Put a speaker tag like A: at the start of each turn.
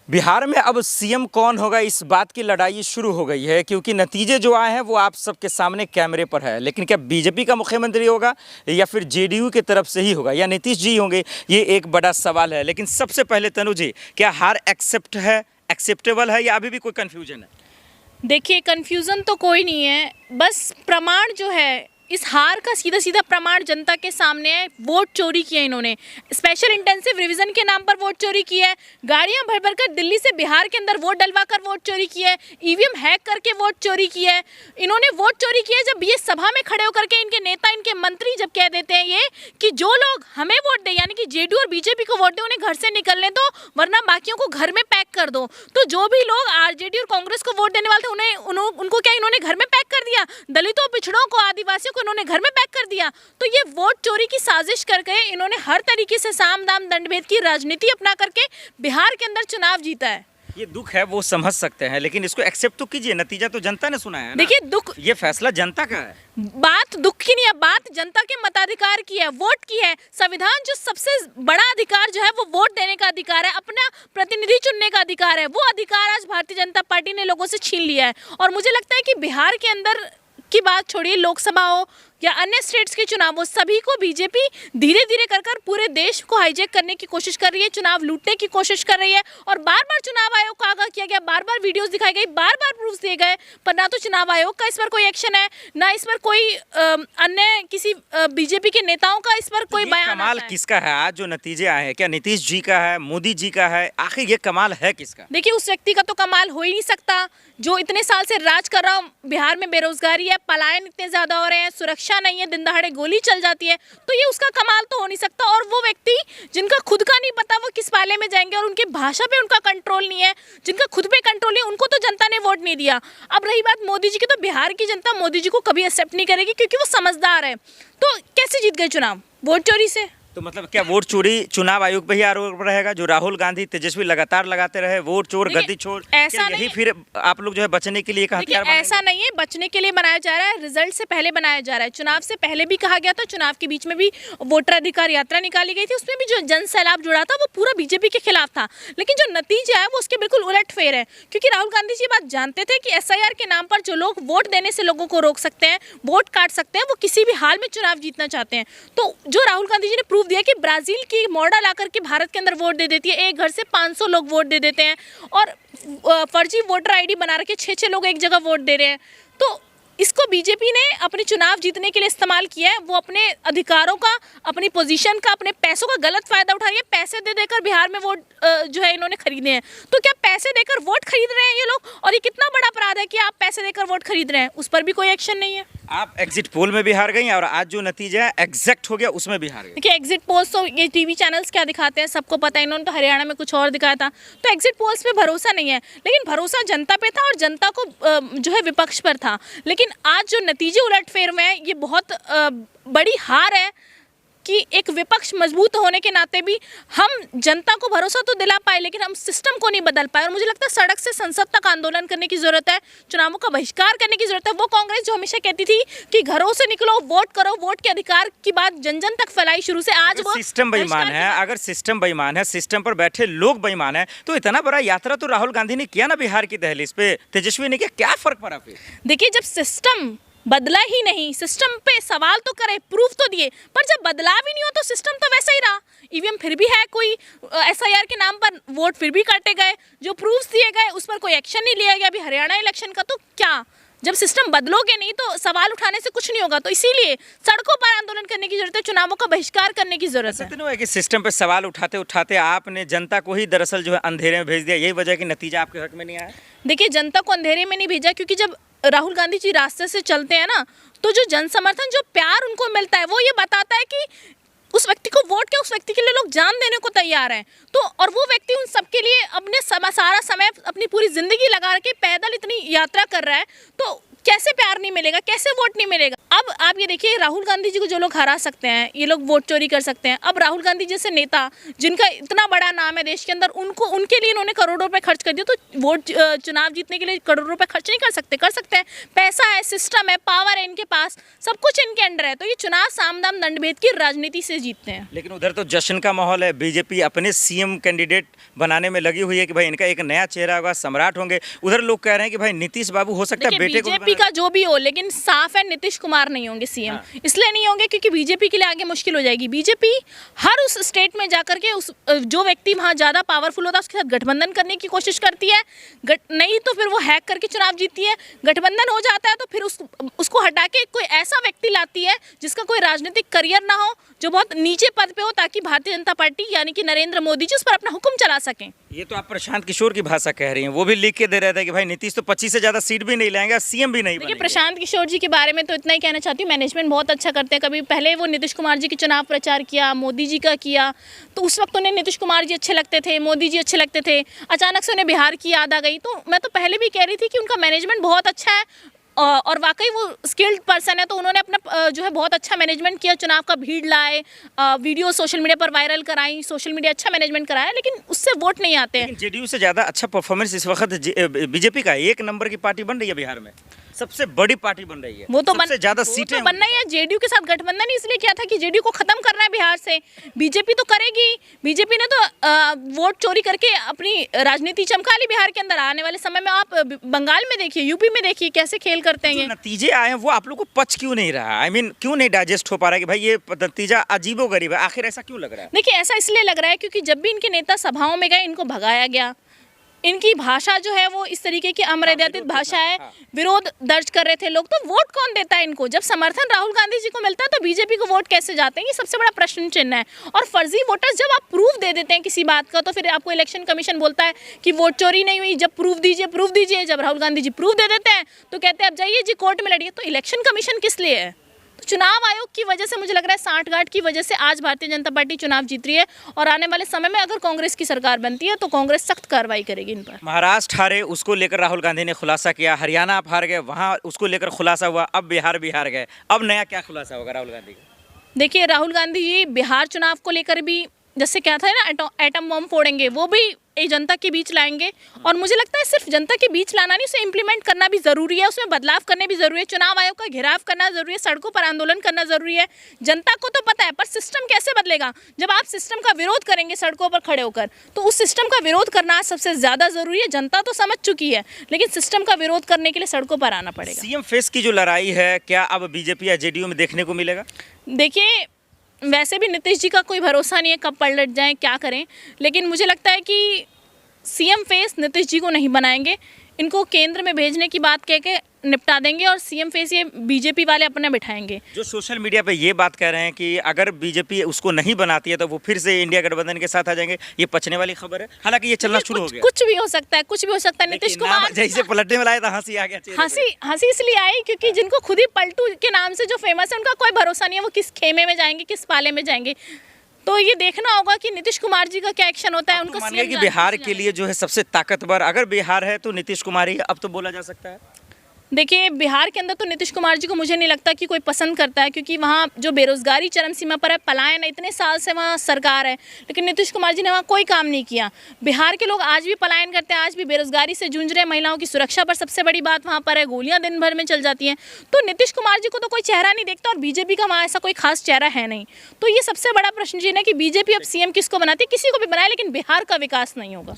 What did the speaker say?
A: बिहार में अब सीएम कौन होगा, इस बात की लड़ाई शुरू हो गई है, क्योंकि नतीजे जो आए हैं वो आप सबके सामने कैमरे पर है। लेकिन क्या बीजेपी का मुख्यमंत्री होगा या फिर जेडीयू की तरफ से ही होगा या नीतीश जी होंगे, ये एक बड़ा सवाल है। लेकिन सबसे पहले तनु जी, क्या हार एक्सेप्टेबल है या अभी भी कोई कन्फ्यूजन है?
B: देखिए, कन्फ्यूज़न तो कोई नहीं है, बस प्रमाण जो है इस हार का सीधा सीधा प्रमाण जनता के सामने है। वोट चोरी किया इन्होंने, स्पेशल इंटेंसिव रिवीजन के नाम पर वोट चोरी किया है, गाड़ियां भर भर कर दिल्ली से बिहार के अंदर वोट डलवा कर वोट चोरी किया है, ईवीएम हैक करके वोट चोरी किया है। इन्होंने वोट चोरी किया है जब ये सभा में खड़े होकर के इनके नेता, इनके मंत्री जब कह देते हैं ये कि जो लोग हमें वोट दे, यानी कि जेडीयू और बीजेपी को वोट दे, उन्हें घर से निकलने दो, वरना बाकियों को घर में पैक कर दो। तो जो भी लोग आरजेडी और कांग्रेस को वोट देने वाले थे, उनको क्या इन्होंने घर में पैक कर दिया? दलितों, पिछड़ों को, आदिवासियों को इन्होंने घर में पैक कर दिया। तो ये वोट चोरी की साजिश करके इन्होंने हर तरीके से साम दाम दंडभेद की राजनीति अपना करके बिहार के अंदर चुनाव जीता है।
A: ये दुख है, वो समझ सकते हैं, लेकिन इसको एक्सेप्ट तो कीजिए। नतीजा तो जनता ने सुना है ना?
B: देखिए, दुख,
A: ये फैसला जनता का है।
B: बात दुख की नहीं है, बात जनता के मताधिकार की है, वोट की है। संविधान जो सबसे बड़ा अधिकार जो है वो वोट देने का अधिकार है, अपना प्रतिनिधि चुनने का अधिकार है, वो अधिकार आज भारतीय जनता पार्टी ने लोगों से छीन लिया है। और मुझे लगता है कि बिहार के अंदर की बात छोड़िए, लोकसभा हो या अन्य स्टेट्स के चुनाव हो, सभी को बीजेपी धीरे धीरे कर पूरे देश को हाईजैक करने की कोशिश कर रही है, चुनाव लूटने की कोशिश कर रही है। और बार बार चुनाव आयोग का आगाह किया गया, बार बार वीडियोस दिखाई गई, बार बार प्रूफ दिए गए, पर ना तो चुनाव आयोग का इस पर कोई एक्शन है, ना इस पर कोई अन्य किसी बीजेपी के नेताओं का इस पर कोई बयान।
A: कमाल किसका है? आज जो नतीजे आए हैं, क्या नीतीश जी का है, मोदी जी का है? आखिर ये कमाल है किसका?
B: देखिए, उस व्यक्ति का तो कमाल हो ही नहीं सकता जो इतने साल से राज कर रहा। बिहार में बेरोजगारी है, पलायन इतने ज्यादा हो रहे हैं, सुरक्षा नहीं है, दिन दहाड़े गोली चल जाती है, तो ये उसका कमाल तो हो नहीं सकता। और वो व्यक्ति जिनका खुद का नहीं पता वो किस पाले में जाएंगे, और उनकी भाषा पे उनका कंट्रोल नहीं है, जिनका खुद पे कंट्रोल नहीं, उनको तो जनता ने वोट नहीं दिया। अब रही बात मोदी जी की, तो बिहार की जनता मोदी जी को कभी एक्सेप्ट नहीं करेगी, क्योंकि वो समझदार है। तो कैसे जीत गए चुनाव? वोट चोरी से।
A: तो मतलब क्या वोट चोरी चुनाव आयोग पे ही आरोप रहेगा, जो राहुल गांधी, तेजस्वी लगातार लगाते रहे, वोट चोर, गद्दी चोर?
B: ऐसा नहीं,
A: फिर आप लोग जो है बचने के लिए एक हथियार बनाएंगे?
B: ऐसा नहीं है, बचने के लिए बनाया जा रहा है, रिजल्ट से पहले बनाया जा रहा है। चुनाव से पहले भी कहा गया था, चुनाव के बीच में भी वोटर अधिकार यात्रा निकाली गई थी, उसमें भी जो जन सैलाब जुड़ा था वो पूरा बीजेपी के खिलाफ था। लेकिन जो नतीजा है वो उसके बिल्कुल उलट फेर है, क्योंकि राहुल गांधी जी बात जानते थे कि एसआईआर के नाम पर जो लोग वोट देने से लोगों को रोक सकते हैं, वोट काट सकते हैं, वो किसी भी हाल में चुनाव जीतना चाहते हैं। तो जो राहुल गांधी जी ने प्रूफ दिया कि ब्राजील की मॉडल आकर के भारत के अंदर वोट दे देती है, एक घर से 500 लोग वोट दे देते हैं, और फर्जी वोटर आईडी बना रखे 6-6 लोग एक जगह वोट दे रहे हैं। तो इसको बीजेपी ने अपने चुनाव जीतने के लिए इस्तेमाल किया है। वो अपने अधिकारों का, अपनी पोजीशन का, अपने पैसों का गलत फायदा उठा रही है। पैसे दे देकर बिहार में वोट जो है इन्होंने खरीदे हैं। तो क्या पैसे देकर वोट खरीद रहे हैं ये लोग? और ये कितना बड़ा अपराध है कि आप पैसे देकर वोट खरीद रहे हैं, उस पर भी कोई एक्शन नहीं है।
A: आप एग्जिट पोल में भी हार गई और आज जो नतीजा है एग्जैक्ट हो गया उसमें भी हार गई।
B: देखिए, एग्जिट पोल्स तो ये टीवी चैनल्स क्या दिखाते हैं सबको पता है, इन्होंने तो हरियाणा में कुछ और दिखाया था। तो एग्जिट पोल्स पे भरोसा नहीं है, लेकिन भरोसा जनता पे था और जनता को जो है विपक्ष पर था। लेकिन आज जो नतीजे उलटफेर में है, ये बहुत बड़ी हार है कि एक विपक्ष मजबूत होने के नाते भी हम जनता को भरोसा तो दिला पाए, लेकिन हम सिस्टम को नहीं बदल पाए। और मुझे लगता है सड़क से संसद तक आंदोलन करने की जरूरत है, चुनावों का बहिष्कार करने की जरूरत है। वो कांग्रेस जो हमेशा कहती थी कि घरों से निकलो, वोट करो, वोट के अधिकार की बात जन जन तक फैलाई शुरू से, आज वो
A: सिस्टम बेईमान है। अगर सिस्टम बेईमान है, सिस्टम पर बैठे लोग बेईमान है, तो इतना बड़ा यात्रा तो राहुल गांधी ने किया ना बिहार की दहलीज पे, तेजस्वी ने किया, क्या फर्क पड़ा फिर?
B: देखिए, जब सिस्टम बदला ही नहीं, सिस्टम पे सवाल तो करे, प्रूफ तो दिए, पर जब बदलाव ही नहीं हो तो सिस्टम तो वैसा ही रहा। ईवीएम फिर भी है, कोई एसआईआर के नाम पर वोट फिर भी काटे गए, जो प्रूफ्स दिए गए उस पर कोई एक्शन नहीं लिया गया। अभी हरियाणा इलेक्शन का तो क्या, जब सिस्टम बदलोगे नहीं तो सवाल उठाने से कुछ नहीं होगा। तो इसीलिए सड़कों पर आंदोलन करने की जरूरत है, चुनावों का बहिष्कार करने की जरूरत है।
A: इतना है कि सिस्टम पे सवाल उठाते उठाते आपने जनता को ही दरअसल जो है अंधेरे में भेज दिया, यही वजह कि नतीजा आपके हक में नहीं आया।
B: देखिए, जनता को अंधेरे में नहीं भेजा, क्योंकि जब राहुल गांधी जी रास्ते से चलते हैं ना, तो जो जन समर्थन, जो प्यार उनको मिलता है, वो ये बताता है कि उस व्यक्ति को वोट के, उस व्यक्ति के लिए लोग जान देने को तैयार हैं। तो और वो व्यक्ति उन सबके लिए अपने सारा समय, अपनी पूरी जिंदगी लगा के पैदल इतनी यात्रा कर रहा है, तो कैसे प्यार नहीं मिलेगा, कैसे वोट नहीं मिलेगा? अब आप ये देखिए, राहुल गांधी जी को जो लोग हरा सकते हैं, ये लोग वोट चोरी कर सकते हैं। अब राहुल गांधी जैसे नेता जिनका इतना बड़ा नाम है देश के अंदर, उनके लिए इन्होंने करोड़ों रुपए खर्च कर दिया, तो वोट चुनाव जीतने के लिए करोड़ों रुपए खर्च नहीं कर सकते? कर सकते हैं। पैसा है, सिस्टम है, पावर है इनके पास, सब कुछ इनके अंडर है। तो ये चुनाव साम दाम दंड भेद की राजनीति से जीतते हैं।
A: लेकिन उधर तो जश्न का माहौल है, बीजेपी अपने सीएम कैंडिडेट बनाने में लगी हुई है कि भाई इनका एक नया चेहरा होगा, सम्राट होंगे। उधर लोग कह रहे हैं कि भाई नीतीश बाबू हो सकता है बेटे को
B: बीजेपी का जो भी हो, लेकिन साफ है नीतीश कुमार नहीं होंगे सीएम। इसलिए नहीं होंगे क्योंकि बीजेपी के लिए आगे मुश्किल हो जाएगी। बीजेपी हर उस स्टेट में जाकर के उस जो व्यक्ति वहां ज्यादा पावरफुल होता है उसके साथ गठबंधन करने की कोशिश करती है। नहीं तो फिर वो हैक करके चुनाव जीतती है। गठबंधन हो जाता है तो फिर उसको हटा के कोई ऐसा व्यक्ति लाती है जिसका कोई राजनीतिक करियर ना हो, जो बहुत नीचे पद पे हो, ताकि भारतीय जनता पार्टी यानी कि नरेंद्र मोदी जी उस पर अपना हुक्म चला सकें।
A: ये तो आप प्रशांत किशोर की भाषा कह रही हैं। वो भी लिख के दे रहे थे कि भाई नीतीश तो 25 से ज्यादा सीट भी नहीं लाएंगे, सीएम भी नहीं
B: देखिए,
A: बनेंगे।
B: प्रशांत किशोर जी के बारे में तो इतना ही कहना चाहती हूँ, मैनेजमेंट बहुत अच्छा करते हैं। कभी पहले वो नीतीश कुमार जी के चुनाव प्रचार किया, मोदी जी का किया, तो उस वक्त उन्हें नीतीश कुमार जी अच्छे लगते थे, मोदी जी अच्छे लगते थे। अचानक से उन्हें बिहार की याद आ गई। तो मैं तो पहले भी कह रही थी कि उनका मैनेजमेंट बहुत अच्छा है और वाकई वो स्किल्ड पर्सन है। तो उन्होंने अपना जो है बहुत अच्छा मैनेजमेंट किया, चुनाव का भीड़ लाए, वीडियो सोशल मीडिया पर वायरल कराई, सोशल मीडिया अच्छा मैनेजमेंट कराया, लेकिन उससे वोट नहीं आते हैं।
A: जेडीयू से ज्यादा अच्छा परफॉर्मेंस इस वक्त बीजेपी का है। 1 नंबर की पार्टी बन रही है बिहार में, सबसे बड़ी पार्टी बन रही है।
B: वो तो
A: सबसे ज्यादा सीटें
B: बनना ही है। जेडीयू के साथ गठबंधन इसलिए किया था कि जेडीयू को खत्म करना है बिहार से। बीजेपी तो करेगी, बीजेपी ने तो वोट चोरी करके अपनी राजनीति चमका ली बिहार के अंदर। आने वाले समय में आप बंगाल में देखिए, यूपी में देखिए कैसे खेल करते हैं।
A: नतीजे आए हैं वो आप लोग को पच क्यों नहीं रहा? I mean, क्यों नहीं डाइजेस्ट हो पा रहा है कि भाई ये नतीजा अजीबोगरीब है? आखिर ऐसा क्यों लग रहा है?
B: देखिए, ऐसा इसलिए लग रहा है क्योंकि जब भी इनके नेता सभाओं में गए, इनको भगाया गया। इनकी भाषा जो है वो इस तरीके की अमर्यादित भाषा है। विरोध दर्ज कर रहे थे लोग, तो वोट कौन देता है इनको? जब समर्थन राहुल गांधी जी को मिलता है तो बीजेपी को वोट कैसे जाते हैं? ये सबसे बड़ा प्रश्न चिन्ह है। और फर्जी वोटर्स, जब आप प्रूफ दे देते हैं किसी बात का, तो फिर आपको इलेक्शन कमीशन बोलता है कि वोट चोरी नहीं हुई। जब प्रूफ दीजिए। जब राहुल गांधी जी प्रूफ दे देते हैं तो कहते हैं अब जाइए जी कोर्ट में लड़िए। तो इलेक्शन कमीशन किस लिए है? तो चुनाव आयोग की वजह से मुझे लग रहा है, सांठगांठ की वजह से आज भारतीय जनता पार्टी चुनाव जीत रही है। और आने वाले समय में अगर कांग्रेस की सरकार बनती है तो कांग्रेस सख्त कार्रवाई करेगी इन पर।
A: महाराष्ट्र हारे, उसको लेकर राहुल गांधी ने खुलासा किया। हरियाणा आप हार गए, वहाँ उसको लेकर खुलासा हुआ। अब बिहार गए, अब नया क्या खुलासा होगा राहुल गांधी का?
B: देखिए, राहुल गांधी जी बिहार चुनाव को लेकर भी जैसे क्या था ना, एटम बम फोड़ेंगे, वो भी ये जनता के बीच लाएंगे। और मुझे लगता है सिर्फ जनता के बीच लाना नहीं, उसे इम्प्लीमेंट करना भी ज़रूरी है, उसमें बदलाव करने भी ज़रूरी है। चुनाव आयोग का घेराव करना ज़रूरी है, सड़कों पर आंदोलन करना ज़रूरी है। जनता को तो पता है, पर सिस्टम कैसे बदलेगा? जब आप सिस्टम का विरोध करेंगे सड़कों पर खड़े होकर, तो उस सिस्टम का विरोध करना सबसे ज़्यादा ज़रूरी है। जनता तो समझ चुकी है, लेकिन सिस्टम का विरोध करने के लिए सड़कों पर आना पड़ेगा।
A: सीएम फेस की जो लड़ाई है, क्या अब बीजेपी या जेडीयू में देखने को मिलेगा?
B: देखिए, वैसे भी नीतीश जी का कोई भरोसा नहीं है, कब पलट जाएं, क्या करें। लेकिन मुझे लगता है कि सीएम फेस नीतीश जी को नहीं बनाएंगे, इनको केंद्र में भेजने की बात कह के निपटा देंगे और सीएम फेस ये बीजेपी वाले अपने बिठाएंगे।
A: जो सोशल मीडिया पे ये बात कह रहे हैं कि अगर बीजेपी उसको नहीं बनाती है तो वो फिर से इंडिया गठबंधन के साथ आ जाएंगे, ये पचने वाली खबर है। हालांकि ये चलना शुरू हो गया।
B: कुछ भी हो सकता है, कुछ भी हो सकता है। नीतीश कुमार
A: जैसे पलटने वाला है तो हंसी आ गया।
B: हंसी इसलिए आई क्योंकि जिनको खुद ही पलटू के नाम से जो फेमस है, उनका कोई भरोसा नहीं है वो किस खेमे में जाएंगे, किस पाले में जाएंगे। तो ये देखना होगा कि नीतीश कुमार जी का क्या एक्शन होता है। उनको
A: मानिए कि बिहार के लिए जो है सबसे ताकतवर अगर बिहार है तो नीतीश कुमार ही अब तो बोला जा सकता है।
B: देखिए, बिहार के अंदर तो नीतीश कुमार जी को मुझे नहीं लगता कि कोई पसंद करता है, क्योंकि वहाँ जो बेरोजगारी चरम सीमा पर है, पलायन है, इतने साल से वहाँ सरकार है, लेकिन नीतीश कुमार जी ने वहाँ कोई काम नहीं किया। बिहार के लोग आज भी पलायन करते हैं, आज भी बेरोजगारी से जूझ रहे हैं। महिलाओं की सुरक्षा पर सबसे बड़ी बात वहाँ पर है, गोलियाँ दिन भर में चल जाती हैं। तो नीतीश कुमार जी को तो कोई चेहरा नहीं देखता और बीजेपी का वहाँ ऐसा कोई खास चेहरा है नहीं। तो ये सबसे बड़ा प्रश्न चिन्ह है कि बीजेपी अब सीएम किसको बनाती है? किसी को भी बनाए, लेकिन बिहार का विकास नहीं होगा।